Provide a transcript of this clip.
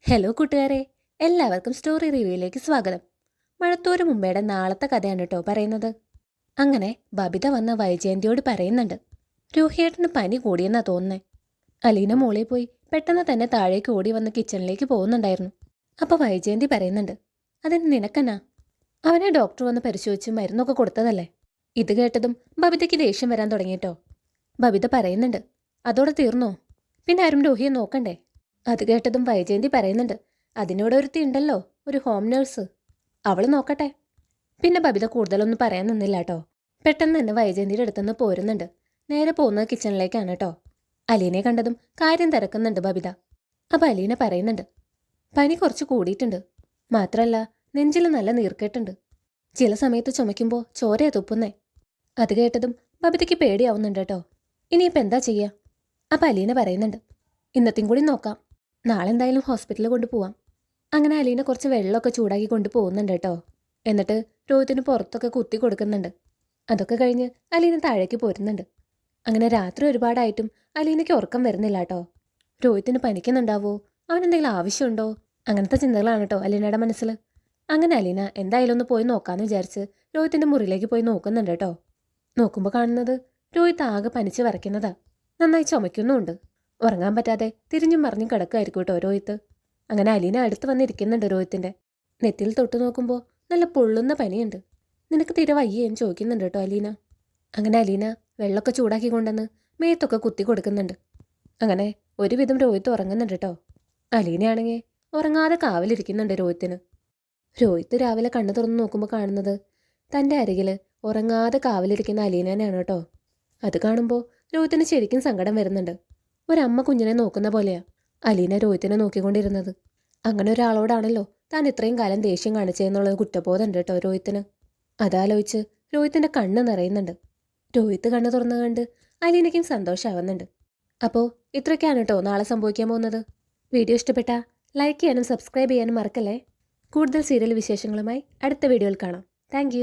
Hello കൂട്ടുകാരെ, എല്ലാവർക്കും story റിവ്യൂയിലേക്ക് സ്വാഗതം. മഴത്തോരു മുമ്പയുടെ നാളത്തെ കഥയാണ് കേട്ടോ പറയുന്നത്. അങ്ങനെ ബബിത വന്ന് വൈജയന്തിയോട് പറയുന്നുണ്ട്, രോഹിയേട്ടന് പനി കൂടിയെന്നാ തോന്നുന്നേ. അലീന മോളിൽ പോയി പെട്ടെന്ന് തന്നെ താഴേക്ക് ഓടി വന്ന് കിച്ചണിലേക്ക് പോകുന്നുണ്ടായിരുന്നു. അപ്പോൾ വൈജയന്തി പറയുന്നുണ്ട്, അതിന് നിനക്കെന്നാ? അവനെ ഡോക്ടർ വന്ന് പരിശോധിച്ച് മരുന്നൊക്കെ കൊടുത്തതല്ലേ. ഇത് കേട്ടതും ബബിതയ്ക്ക് ദേഷ്യം വരാൻ തുടങ്ങിയിട്ടോ. ബബിത പറയുന്നുണ്ട്, അതോടെ തീർന്നോ? പിന്നെ ആരും രോഹിയെ നോക്കണ്ടേ? അത് കേട്ടതും വൈജയന്തി പറയുന്നുണ്ട്, അതിനോട് ഒരുത്തി ഉണ്ടല്ലോ, ഒരു ഹോം നേഴ്സ്, അവൾ നോക്കട്ടെ. പിന്നെ ബബിത കൂടുതലൊന്നും പറയാൻ നിന്നില്ല കേട്ടോ. പെട്ടെന്ന് തന്നെ വൈജയന്തിയുടെ അടുത്തുനിന്ന് പോരുന്നുണ്ട്. നേരെ പോകുന്നത് കിച്ചണിലേക്കാണ് കേട്ടോ. അലീനെ കണ്ടതും കാര്യം തിരക്കുന്നുണ്ട് ബബിത. അപ്പം അലീന പറയുന്നുണ്ട്, പനി കുറച്ച് കൂടിയിട്ടുണ്ട്, മാത്രമല്ല നെഞ്ചിൽ നല്ല നീർക്കെട്ടുണ്ട്, ചില സമയത്ത് ചുമയ്ക്കുമ്പോൾ ചോരയെ തുപ്പുന്നേ. അത് കേട്ടതും ബബിതയ്ക്ക് പേടിയാവുന്നുണ്ട് കേട്ടോ. ഇനിയിപ്പോൾ എന്താ ചെയ്യുക? അപ്പം അലീന പറയുന്നുണ്ട്, ഇന്നത്തെയും കൂടി നോക്കാം, നാളെ എന്തായാലും ഹോസ്പിറ്റലിൽ കൊണ്ടുപോവാം. അങ്ങനെ അലീന കുറച്ച് വെള്ളമൊക്കെ ചൂടാക്കി കൊണ്ടുപോകുന്നുണ്ട് കേട്ടോ. എന്നിട്ട് രോഹിത്തിന് പുറത്തൊക്കെ കുത്തി കൊടുക്കുന്നുണ്ട്. അതൊക്കെ കഴിഞ്ഞ് അലീന താഴേക്ക് പോരുന്നുണ്ട്. അങ്ങനെ രാത്രി ഒരുപാടായിട്ടും അലീനയ്ക്ക് ഉറക്കം വരുന്നില്ല കേട്ടോ. രോഹിത്തിന് പനിക്കുന്നുണ്ടാവോ, അവനെന്തെങ്കിലും ആവശ്യമുണ്ടോ, അങ്ങനത്തെ ചിന്തകളാണ് കേട്ടോ അലീനയുടെ മനസ്സിൽ. അങ്ങനെ അലീന എന്തായാലും ഒന്ന് പോയി നോക്കാമെന്ന് വിചാരിച്ച് രോഹിത്തിൻ്റെ മുറിയിലേക്ക് പോയി നോക്കുന്നുണ്ട് കേട്ടോ. നോക്കുമ്പോൾ കാണുന്നത് രോഹിത്ത് ആകെ പനിച്ച് വരയ്ക്കുന്നതാ. നന്നായി ചുമയ്ക്കുന്നുമുണ്ട്. ഉറങ്ങാൻ പറ്റാതെ തിരിഞ്ഞും മറിഞ്ഞും കിടക്കുമായിരിക്കും കേട്ടോ രോഹിത്ത്. അങ്ങനെ അലീന അടുത്ത് വന്നിരിക്കുന്നുണ്ട് രോഹിത്തിൻ്റെ. നെറ്റിയിൽ തൊട്ട് നോക്കുമ്പോൾ നല്ല പൊള്ളുന്ന പനിയുണ്ട്. നിനക്ക് തീരെ വയ്യേന്ന് ചോദിക്കുന്നുണ്ട് കേട്ടോ അലീന. അങ്ങനെ അലീന വെള്ളമൊക്കെ ചൂടാക്കി കൊണ്ടുവന്ന് മേത്തൊക്കെ കുത്തി കൊടുക്കുന്നുണ്ട്. അങ്ങനെ ഒരുവിധം രോഹിത്ത് ഉറങ്ങുന്നുണ്ട് കേട്ടോ. അലീനയാണെങ്കിൽ ഉറങ്ങാതെ കാവലിരിക്കുന്നുണ്ട് രോഹിത്തിന്. രോഹിത്ത് രാവിലെ കണ്ണു തുറന്ന് നോക്കുമ്പോൾ കാണുന്നത് തൻ്റെ അരികിൽ ഉറങ്ങാതെ കാവലിരിക്കുന്ന അലീനനെയാണ് കേട്ടോ. അത് കാണുമ്പോൾ രോഹിത്തിന് ശരിക്കും സങ്കടം വരുന്നുണ്ട്. ഒരമ്മ കുഞ്ഞിനെ നോക്കുന്ന പോലെയാ അലീന രോഹിത്തിനെ നോക്കിക്കൊണ്ടിരുന്നത്. അങ്ങനെ ഒരാളോടാണല്ലോ താൻ ഇത്രയും കാലം ദേഷ്യം കാണിച്ചതെന്നുള്ളത് കുറ്റബോധമുണ്ട് കേട്ടോ രോഹിത്തിന്. അതാലോചിച്ച് രോഹിത്തിൻ്റെ കണ്ണ് നിറയുന്നുണ്ട്. രോഹിത്ത് കണ്ണ് തുറന്നു കണ്ട് അലീനയ്ക്കും സന്തോഷമാവുന്നുണ്ട്. അപ്പോൾ ഇത്രയൊക്കെയാണ് കേട്ടോ നാളെ സംഭവിക്കാൻ പോകുന്നത്. വീഡിയോ ഇഷ്ടപ്പെട്ടാൽ ലൈക്ക് ചെയ്യാനും സബ്സ്ക്രൈബ് ചെയ്യാനും മറക്കല്ലേ. കൂടുതൽ സീരിയൽ വിശേഷങ്ങളുമായി അടുത്ത വീഡിയോയിൽ കാണാം. താങ്ക്